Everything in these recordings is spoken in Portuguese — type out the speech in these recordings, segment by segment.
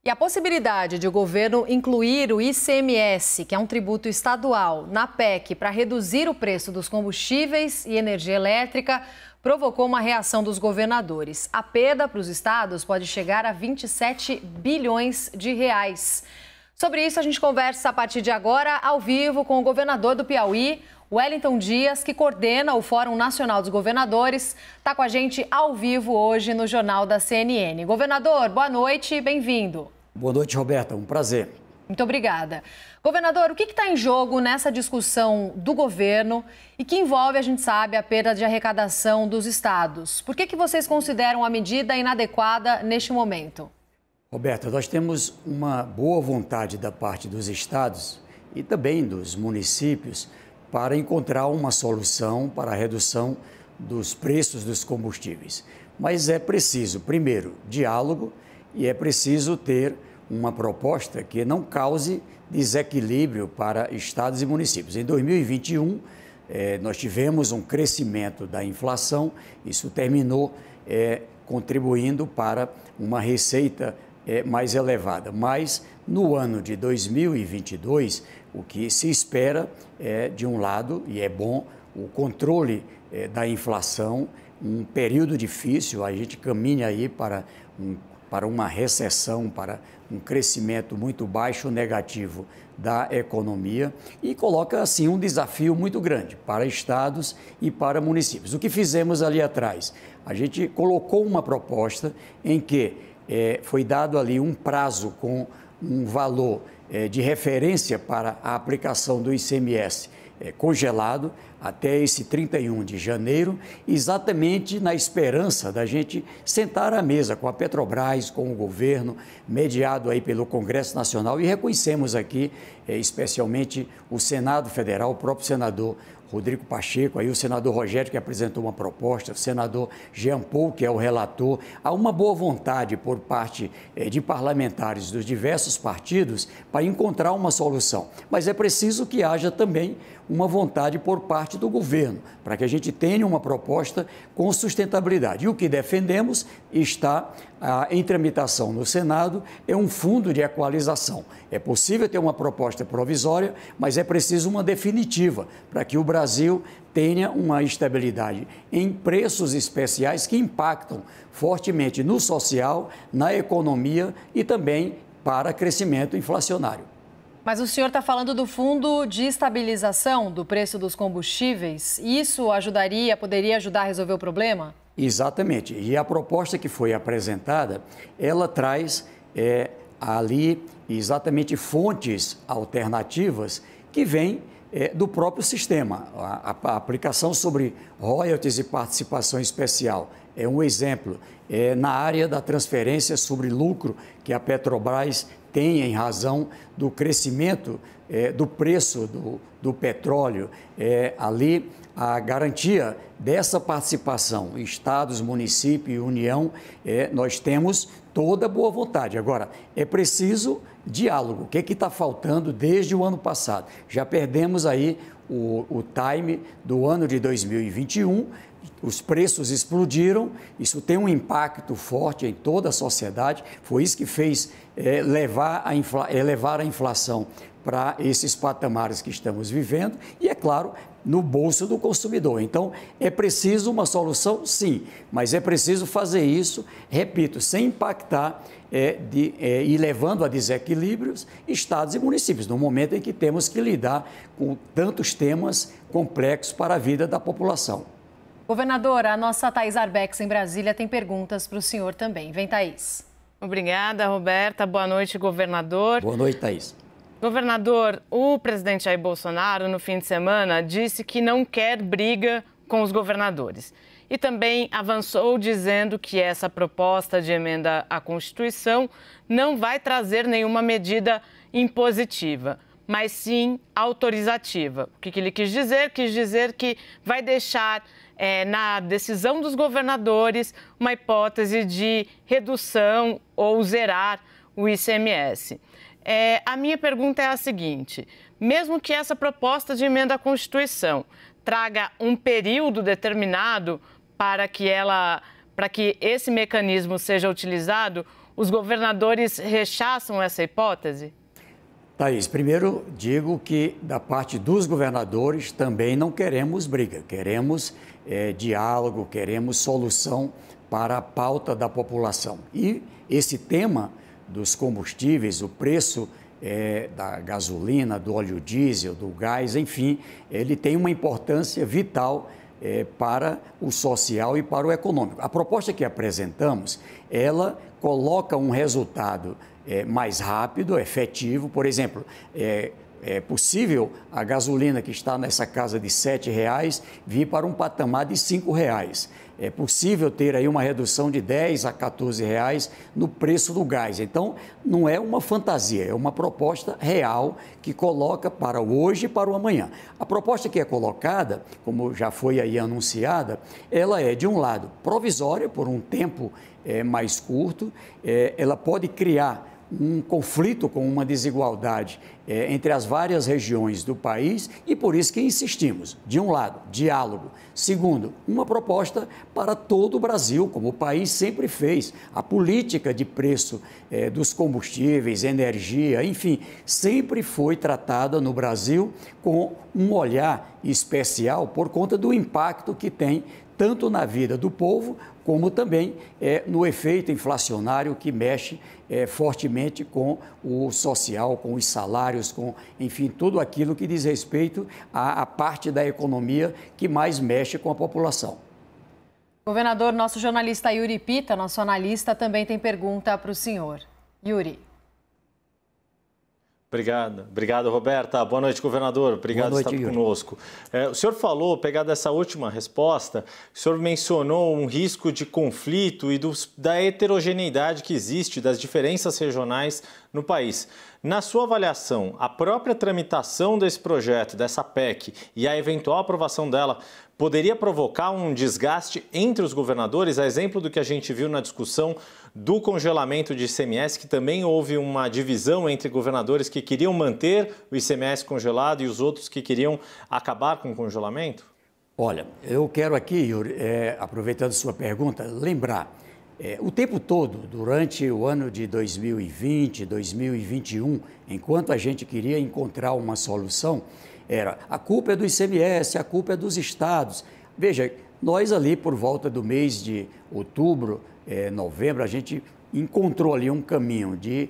E a possibilidade de o governo incluir o ICMS, que é um tributo estadual, na PEC para reduzir o preço dos combustíveis e energia elétrica provocou uma reação dos governadores. A perda para os estados pode chegar a 27 bilhões de reais. Sobre isso, a gente conversa a partir de agora, ao vivo, com o governador do Piauí, Wellington Dias, que coordena o Fórum Nacional dos Governadores. Está com a gente ao vivo hoje no Jornal da CNN. Governador, boa noite e bem-vindo. Boa noite, Roberta. Um prazer. Muito obrigada. Governador, o que está em jogo nessa discussão do governo e que envolve, a gente sabe, a perda de arrecadação dos estados? Por que vocês consideram a medida inadequada neste momento? Roberta, nós temos uma boa vontade da parte dos estados e também dos municípios para encontrar uma solução para a redução dos preços dos combustíveis. Mas é preciso, primeiro, diálogo e é preciso ter uma proposta que não cause desequilíbrio para estados e municípios. Em 2021, nós tivemos um crescimento da inflação, isso terminou contribuindo para uma receita mais elevada. Mas no ano de 2022, o que se espera é, de um lado, e é bom, o controle da inflação, um período difícil, a gente caminha aí para uma recessão, para um crescimento muito baixo, negativo da economia e coloca, assim, um desafio muito grande para estados e para municípios. O que fizemos ali atrás? A gente colocou uma proposta em que foi dado ali um prazo com um valor de referência para a aplicação do ICMS congelado até esse 31 de janeiro, exatamente na esperança da gente sentar à mesa com a Petrobras, com o governo, mediado aí pelo Congresso Nacional, e reconhecemos aqui, especialmente o Senado Federal, o próprio senador Rodrigo Pacheco, aí o senador Rogério, que apresentou uma proposta, o senador Jean Paul, que é o relator. Há uma boa vontade por parte de parlamentares dos diversos partidos para encontrar uma solução. Mas é preciso que haja também uma vontade por parte do governo, para que a gente tenha uma proposta com sustentabilidade. E o que defendemos está em tramitação no Senado, é um fundo de equalização. É possível ter uma proposta provisória, mas é preciso uma definitiva, para que o Brasil tenha uma estabilidade em preços especiais que impactam fortemente no social, na economia e também para crescimento inflacionário. Mas o senhor está falando do fundo de estabilização do preço dos combustíveis. Isso poderia ajudar a resolver o problema? Exatamente. E a proposta que foi apresentada, ela traz ali exatamente fontes alternativas que vêm do próprio sistema. A aplicação sobre royalties e participação especial é um exemplo. Na área da transferência sobre lucro que a Petrobras tem em razão do crescimento do preço do petróleo, ali a garantia dessa participação, estados, município e União, nós temos toda a boa vontade. Agora, é preciso diálogo. O que está faltando desde o ano passado? Já perdemos aí o time do ano de 2021, os preços explodiram, isso tem um impacto forte em toda a sociedade, foi isso que fez elevar a inflação para esses patamares que estamos vivendo e, é claro, no bolso do consumidor. Então, é preciso uma solução, sim, mas é preciso fazer isso, repito, sem impactar e levando a desequilíbrios estados e municípios, no momento em que temos que lidar com tantos temas complexos para a vida da população. Governadora, a nossa Thaís Arbex, em Brasília, tem perguntas para o senhor também. Vem, Thaís. Obrigada, Roberta. Boa noite, governador. Boa noite, Thaís. Governador, o presidente Jair Bolsonaro, no fim de semana, disse que não quer briga com os governadores. E também avançou dizendo que essa proposta de emenda à Constituição não vai trazer nenhuma medida impositiva, mas sim autorizativa. O que ele quis dizer? Quis dizer que vai deixar na decisão dos governadores uma hipótese de redução ou zerar o ICMS. A minha pergunta é a seguinte: mesmo que essa proposta de emenda à Constituição traga um período determinado para que esse mecanismo seja utilizado, Os governadores rechaçam essa hipótese? Thaís, primeiro digo que da parte dos governadores também não queremos briga, queremos diálogo, queremos solução para a pauta da população. E esse tema dos combustíveis, o preço da gasolina, do óleo diesel, do gás, enfim, ele tem uma importância vital para o social e para o econômico. A proposta que apresentamos, ela coloca um resultado mais rápido, efetivo. Por exemplo, é possível a gasolina que está nessa casa de R$ 7,00 vir para um patamar de R$ 5,00. É possível ter aí uma redução de R$ 10 a R$ 14,00 no preço do gás. Então, não é uma fantasia, é uma proposta real que coloca para o hoje e para o amanhã. A proposta que é colocada, como já foi aí anunciada, ela é, de um lado, provisória, por um tempo mais curto, ela pode criar um conflito com uma desigualdade entre as várias regiões do país e por isso que insistimos, de um lado, diálogo, segundo, uma proposta para todo o Brasil, como o país sempre fez. A política de preço dos combustíveis, energia, enfim, sempre foi tratada no Brasil com um olhar especial por conta do impacto que tem tanto na vida do povo, como também no efeito inflacionário que mexe fortemente com o social, com os salários, com, enfim, tudo aquilo que diz respeito à parte da economia que mais mexe com a população. Governador, nosso jornalista Yuri Pita, nosso analista, também tem pergunta para o senhor. Yuri. Obrigado, Roberta. Boa noite, governador. Obrigado por estar conosco. O senhor falou, pegado essa última resposta, o senhor mencionou um risco de conflito e da heterogeneidade que existe, das diferenças regionais no país. Na sua avaliação, a própria tramitação desse projeto, dessa PEC, e a eventual aprovação dela, poderia provocar um desgaste entre os governadores, a exemplo do que a gente viu na discussão do congelamento de ICMS, que também houve uma divisão entre governadores que queriam manter o ICMS congelado e os outros que queriam acabar com o congelamento? Olha, eu quero aqui, Yuri, aproveitando sua pergunta, lembrar, o tempo todo, durante o ano de 2020, 2021, enquanto a gente queria encontrar uma solução, era a culpa é do ICMS, a culpa é dos estados. Veja, nós ali por volta do mês de outubro, novembro, a gente encontrou ali um caminho de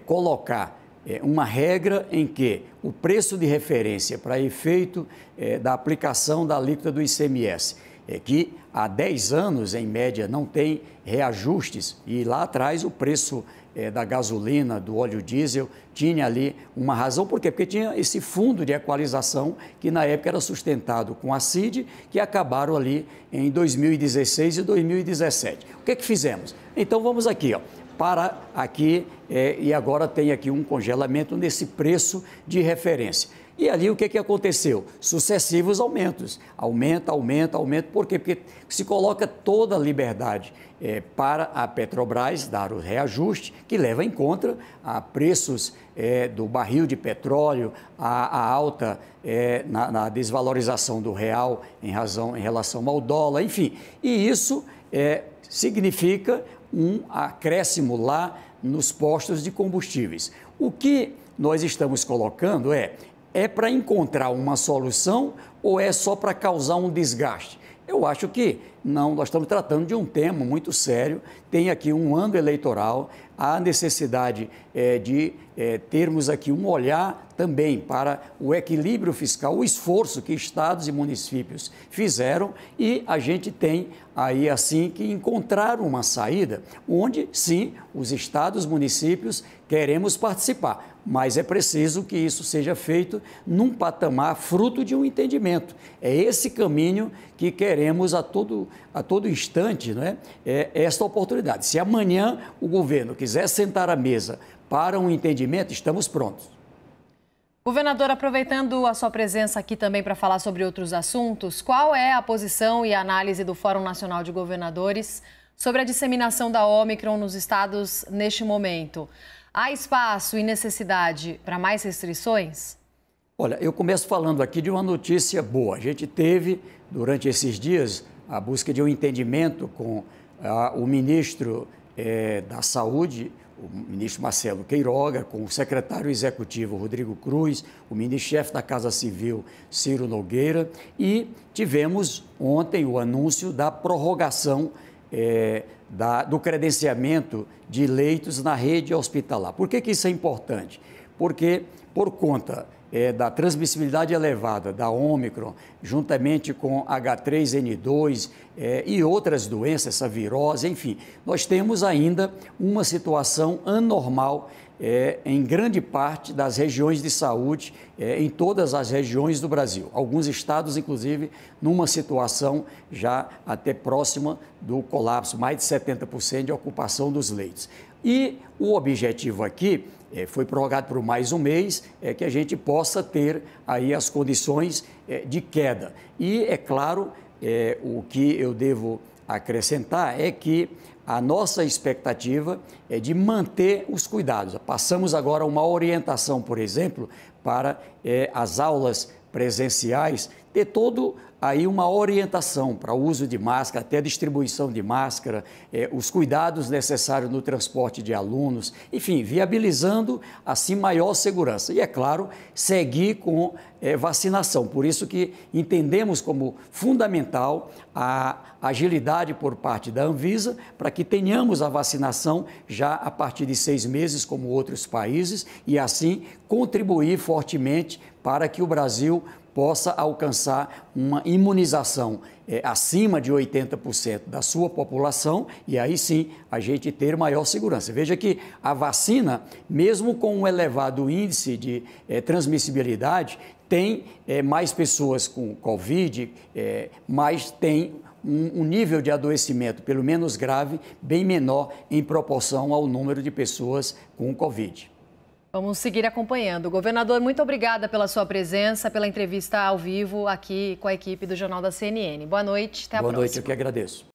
colocar uma regra em que o preço de referência para efeito da aplicação da alíquota do ICMS, que há 10 anos, em média, não tem reajustes, e lá atrás o preço da gasolina, do óleo diesel, tinha ali uma razão. Por quê? Porque tinha esse fundo de equalização que na época era sustentado com a CID, que acabaram ali em 2016 e 2017. O que é que fizemos? Então vamos aqui, para aqui, e agora tem aqui um congelamento nesse preço de referência. E ali o que aconteceu? Sucessivos aumentos. Aumenta. Por quê? Porque se coloca toda a liberdade para a Petrobras dar o reajuste, que leva em conta a preços do barril de petróleo, a alta na desvalorização do real em relação ao dólar, enfim. E isso significa um acréscimo lá nos postos de combustíveis. O que nós estamos colocando é para encontrar uma solução ou é só para causar um desgaste? Eu acho que não, nós estamos tratando de um tema muito sério, tem aqui um ano eleitoral, há necessidade de termos aqui um olhar também para o equilíbrio fiscal, o esforço que estados e municípios fizeram, e a gente tem aí assim que encontrar uma saída onde sim, os estados, municípios queremos participar, mas é preciso que isso seja feito num patamar fruto de um entendimento. É esse caminho que queremos a todo instante, né? Esta oportunidade. Se amanhã o governo quiser sentar à mesa para um entendimento, estamos prontos. Governador, aproveitando a sua presença aqui também para falar sobre outros assuntos, qual é a posição e análise do Fórum Nacional de Governadores sobre a disseminação da Ômicron nos estados neste momento? Há espaço e necessidade para mais restrições? Olha, eu começo falando aqui de uma notícia boa. A gente teve, durante esses dias, a busca de um entendimento com o ministro da Saúde, o ministro Marcelo Queiroga, com o secretário executivo Rodrigo Cruz, o ministro-chefe da Casa Civil Ciro Nogueira, e tivemos ontem o anúncio da prorrogação do credenciamento de leitos na rede hospitalar. Por que isso é importante? Porque, por conta da transmissibilidade elevada da Ômicron, juntamente com H3N2 e outras doenças, essa virose, enfim, nós temos ainda uma situação anormal em grande parte das regiões de saúde, em todas as regiões do Brasil. Alguns estados, inclusive, numa situação já até próxima do colapso, mais de 70% de ocupação dos leitos. E o objetivo aqui foi prorrogado por mais um mês, que a gente possa ter aí as condições de queda. E, é claro, o que eu devo acrescentar é que a nossa expectativa é de manter os cuidados. Passamos agora uma orientação, por exemplo, para as aulas presenciais, ter todo aí uma orientação para o uso de máscara, até a distribuição de máscara, os cuidados necessários no transporte de alunos, enfim, viabilizando assim maior segurança. E, é claro, seguir com vacinação. Por isso que entendemos como fundamental a agilidade por parte da Anvisa para que tenhamos a vacinação já a partir de 6 meses, como outros países, e assim contribuir fortemente para que o Brasil possa alcançar uma imunização acima de 80% da sua população e aí sim a gente ter maior segurança. Veja que a vacina, mesmo com um elevado índice de transmissibilidade, tem mais pessoas com Covid, mas tem um nível de adoecimento, pelo menos grave, bem menor em proporção ao número de pessoas com Covid. Vamos seguir acompanhando. Governador, muito obrigada pela sua presença, pela entrevista ao vivo aqui com a equipe do Jornal da CNN. Boa noite, até a próxima. Boa noite, eu que agradeço.